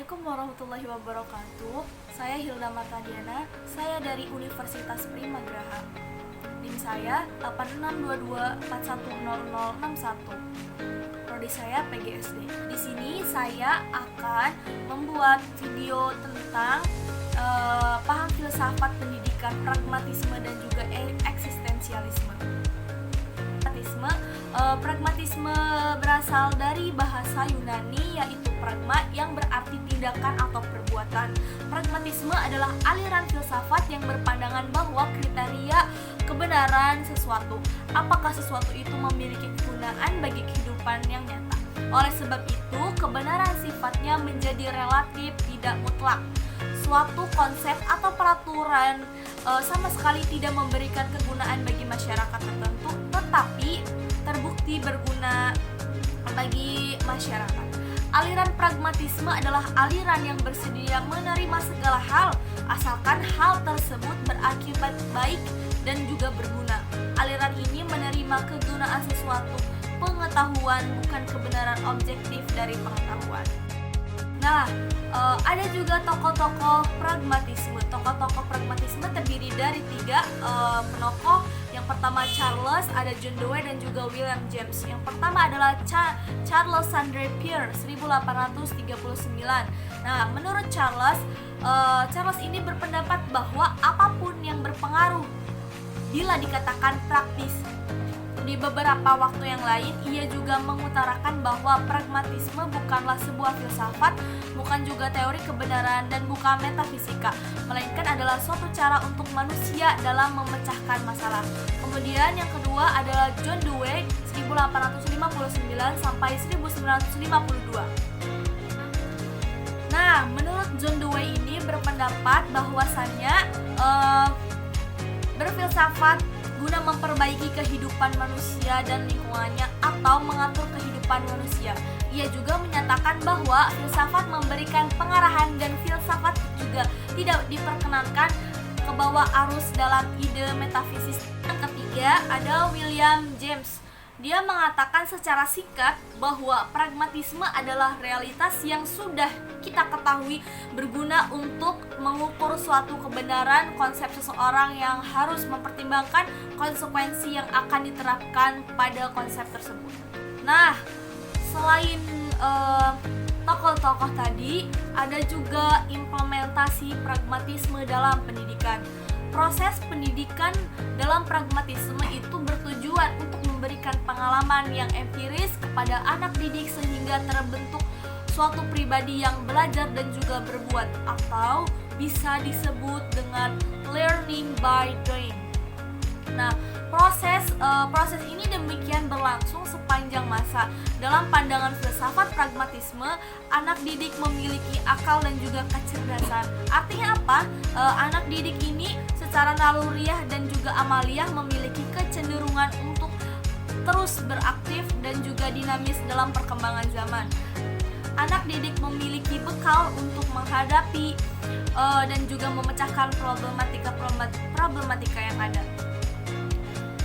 Assalamualaikum warahmatullahi wabarakatuh. Saya Hilda Martadiana, saya dari Universitas Primagraha. NIM saya 8622410061. Prodi saya PGSD. Di sini saya akan membuat video tentang paham filsafat pendidikan, pragmatisme dan juga eksistensialisme. Pragmatisme berasal dari bahasa Yunani yaitu pragma yang berarti tindakan atau perbuatan. Pragmatisme adalah aliran filsafat yang berpandangan bahwa kriteria kebenaran sesuatu, apakah sesuatu itu memiliki kegunaan bagi kehidupan yang nyata. Oleh sebab itu, kebenaran sifatnya menjadi relatif, tidak mutlak. Suatu konsep atau peraturan sama sekali tidak memberikan kegunaan bagi masyarakat tertentu, tetapi terbukti berguna bagi masyarakat. Aliran pragmatisme adalah aliran yang bersedia menerima segala hal asalkan hal tersebut berakibat baik dan juga berguna. Aliran ini menerima kegunaan sesuatu pengetahuan, bukan kebenaran objektif dari pengetahuan. Nah, ada juga tokoh-tokoh pragmatisme. Tokoh-tokoh pragmatisme terdiri dari tiga penokoh. Yang pertama Charles, ada John Dewey dan juga William James. Yang pertama adalah Charles Sanders Peirce 1839. Nah, menurut Charles ini berpendapat bahwa apapun yang berpengaruh bila dikatakan praktis. Di beberapa waktu yang lain, ia juga mengutarakan bahwa pragmatisme bukanlah sebuah filsafat, bukan juga teori kebenaran, dan bukan metafisika, melainkan adalah suatu cara untuk manusia dalam memecahkan masalah. Kemudian yang kedua adalah John Dewey 1859 sampai 1952. Nah, menurut John Dewey ini berpendapat bahwasannya berfilsafat guna memperbaiki kehidupan manusia dan lingkungannya atau mengatur kehidupan manusia. Ia juga menyatakan bahwa filsafat memberikan pengarahan dan filsafat juga tidak diperkenankan ke bawah arus dalam ide metafisis. Yang ketiga ada William James. Dia mengatakan secara singkat bahwa pragmatisme adalah realitas yang sudah kita ketahui berguna untuk mengukur suatu kebenaran konsep seseorang yang harus mempertimbangkan konsekuensi yang akan diterapkan pada konsep tersebut. Nah, selain tokoh-tokoh tadi, ada juga implementasi pragmatisme dalam pendidikan. Proses pendidikan dalam pragmatisme itu bertujuan untuk memberikan pengalaman yang empiris kepada anak didik sehingga terbentuk suatu pribadi yang belajar dan juga berbuat, atau bisa disebut dengan learning by doing. Nah, proses ini demikian berlangsung sepanjang masa. Dalam pandangan filsafat pragmatisme, anak didik memiliki akal dan juga kecerdasan. Artinya apa? Anak didik ini secara naluriah dan juga amaliah memiliki kecenderungan untuk terus beraktif dan juga dinamis dalam perkembangan zaman. Anak didik memiliki bekal untuk menghadapi dan juga memecahkan problematika yang ada.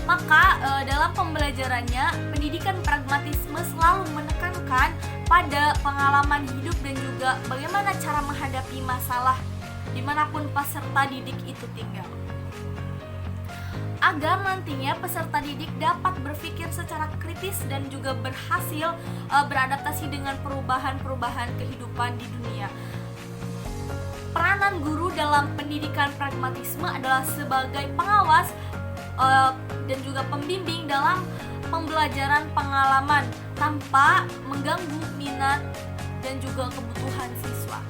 Maka dalam pembelajarannya, pendidikan pragmatisme selalu menekankan pada pengalaman hidup dan juga bagaimana cara menghadapi masalah dimanapun peserta didik itu tinggal, agar nantinya peserta didik dapat berpikir secara kritis dan juga berhasil beradaptasi dengan perubahan-perubahan kehidupan di dunia. Peranan guru dalam pendidikan pragmatisme adalah sebagai pengawas dan juga pembimbing dalam pembelajaran pengalaman tanpa mengganggu minat dan juga kebutuhan siswa.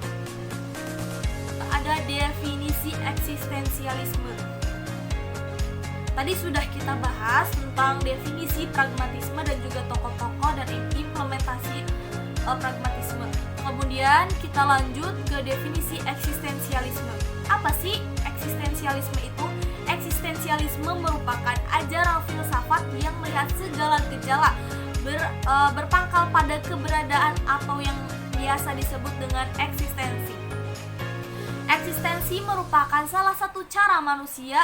Ada definisi eksistensialisme. Tadi sudah kita bahas tentang definisi pragmatisme dan juga tokoh-tokoh dan implementasi pragmatisme. Kemudian kita lanjut ke definisi eksistensialisme. Apa sih eksistensialisme itu? Eksistensialisme merupakan ajaran filsafat yang melihat segala gejala berpangkal pada keberadaan atau yang biasa disebut dengan eksistensi. Eksistensi merupakan salah satu cara manusia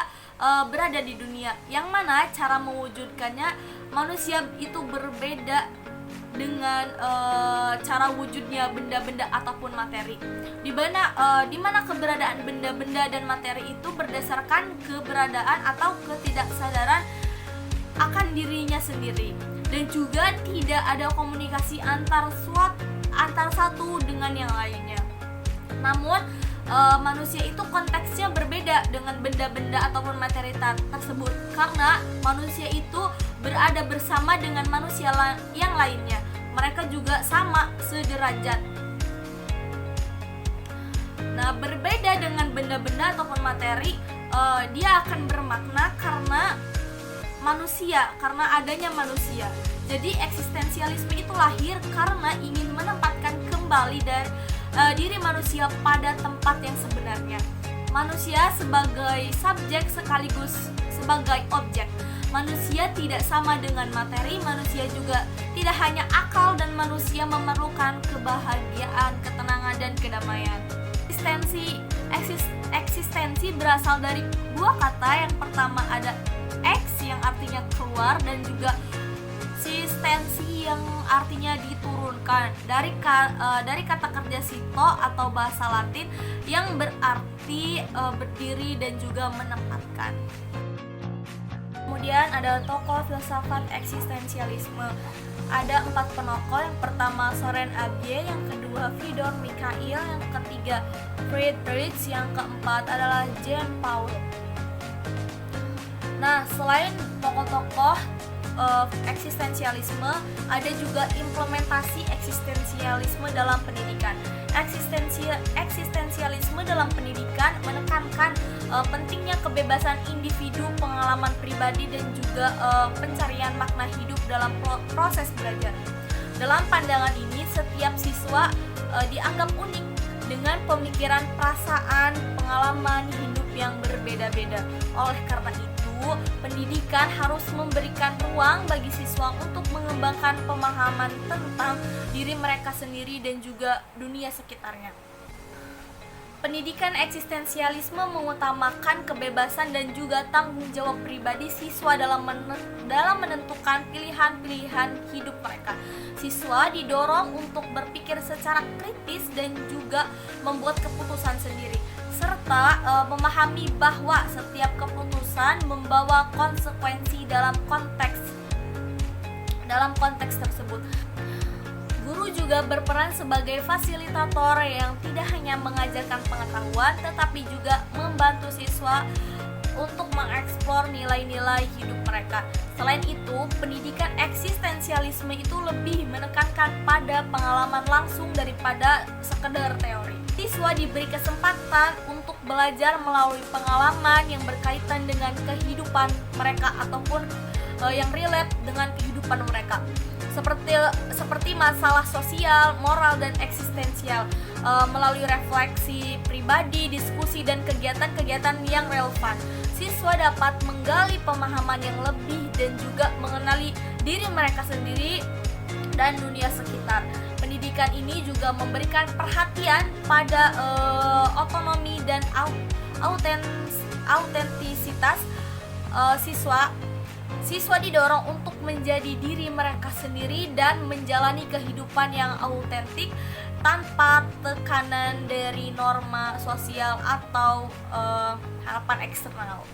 berada di dunia, yang mana cara mewujudkannya manusia itu berbeda dengan cara wujudnya benda-benda ataupun materi, di mana keberadaan benda-benda dan materi itu berdasarkan keberadaan atau ketidaksadaran akan dirinya sendiri, dan juga tidak ada komunikasi antar satu dengan yang lainnya. Namun manusia itu konteksnya berbeda dengan benda-benda ataupun materi tersebut, karena manusia itu berada bersama dengan manusia yang lainnya. Mereka juga sama sederajat. Nah, berbeda dengan benda-benda ataupun materi, dia akan bermakna karena adanya manusia. Jadi eksistensialisme itu lahir karena ingin menempatkan kembali diri manusia pada tempat yang sebenarnya. Manusia sebagai subjek sekaligus sebagai objek. Manusia tidak sama dengan materi, manusia juga tidak hanya akal, dan manusia memerlukan kebahagiaan, ketenangan, dan kedamaian. Eksistensi berasal dari dua kata. Yang pertama ada ex yang artinya keluar, dan juga eksistensi yang artinya diturunkan dari kata kerja sito atau bahasa Latin yang berarti berdiri dan juga menempatkan. Kemudian ada tokoh filsafat eksistensialisme. Ada 4 penokoh. Yang pertama Soren Abbé, yang kedua Fyodor Mikhail, yang ketiga Friedrich, yang keempat adalah Jean Paul. Nah, selain tokoh-tokoh eksistensialisme, ada juga implementasi eksistensialisme dalam pendidikan. Eksistensialisme dalam pendidikan menekankan pentingnya kebebasan individu, pengalaman pribadi, dan juga pencarian makna hidup dalam proses belajar. Dalam pandangan ini, setiap siswa dianggap unik dengan pemikiran, perasaan, pengalaman hidup yang berbeda-beda. Oleh karena itu, pendidikan harus memberikan ruang bagi siswa untuk mengembangkan pemahaman tentang diri mereka sendiri dan juga dunia sekitarnya. Pendidikan eksistensialisme mengutamakan kebebasan dan juga tanggung jawab pribadi siswa dalam menentukan pilihan-pilihan hidup mereka. Siswa didorong untuk berpikir secara kritis dan juga membuat keputusan sendiri, serta memahami bahwa setiap keputusan membawa konsekuensi dalam konteks tersebut. Guru juga berperan sebagai fasilitator yang tidak hanya mengajarkan pengetahuan, tetapi juga membantu siswa untuk mengeksplor nilai-nilai hidup mereka. Selain itu, pendidikan eksistensialisme itu lebih menekankan pada pengalaman langsung daripada sekedar teori. Siswa diberi kesempatan untuk belajar melalui pengalaman yang berkaitan dengan kehidupan mereka ataupun yang relate dengan kehidupan mereka. Seperti masalah sosial, moral, dan eksistensial melalui refleksi pribadi, diskusi, dan kegiatan-kegiatan yang relevan. Siswa dapat menggali pemahaman yang lebih dan juga mengenali diri mereka sendiri dan dunia sekitar. Pendidikan ini juga memberikan perhatian pada otonomi dan autentisitas siswa. Siswa didorong untuk menjadi diri mereka sendiri dan menjalani kehidupan yang autentik tanpa tekanan dari norma sosial atau harapan eksternal.